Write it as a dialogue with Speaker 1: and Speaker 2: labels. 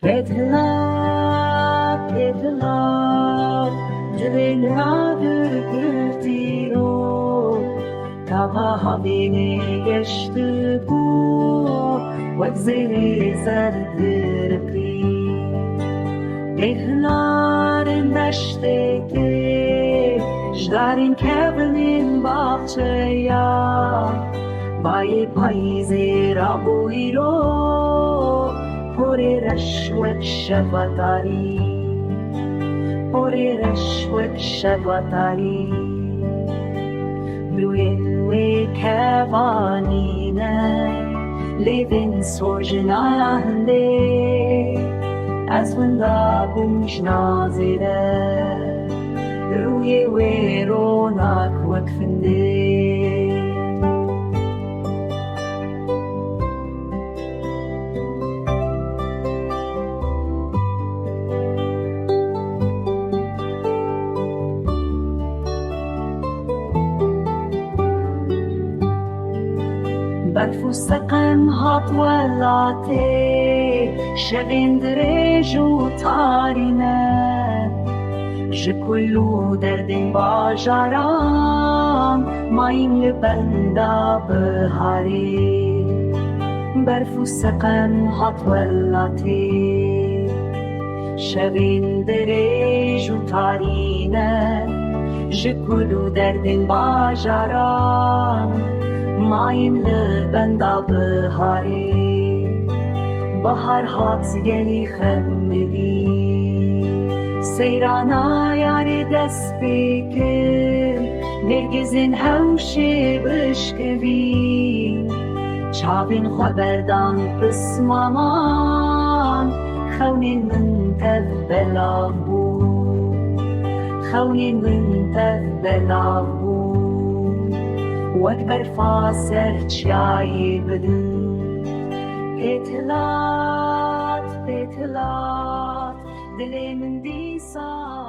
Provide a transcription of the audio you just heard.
Speaker 1: Petlar, dilenler kırtıyor. Tava habine geçti bu, vaziri zerdirpi. Petların deşteki, jdarin kevlin bahçeya. Bayi payzi rabuyro, pori rashwet shavatari, pori rashwet shavatari. Luinwe kavanine, living sorjinahande, as when the bunch nazire, ruye we ronak wakfinde. برفوسقم هات ولاته شبین درجو تارینه جکلو دردین باجارام مایم لبندا بهاری برفوسقم هات ولاته شبین درجو تارینه جکلو دردین باجارام مایم لبندا بهاری بهار هات گلی خمدی سیرانا یاری دست بکر نرگزین هوشی بشکوی چابین خبردان بسمامان خونین من تذبلا بود خونین من تذبلا بود وأكبر فاسر تشاي بدن بيتلات دلي من دي صار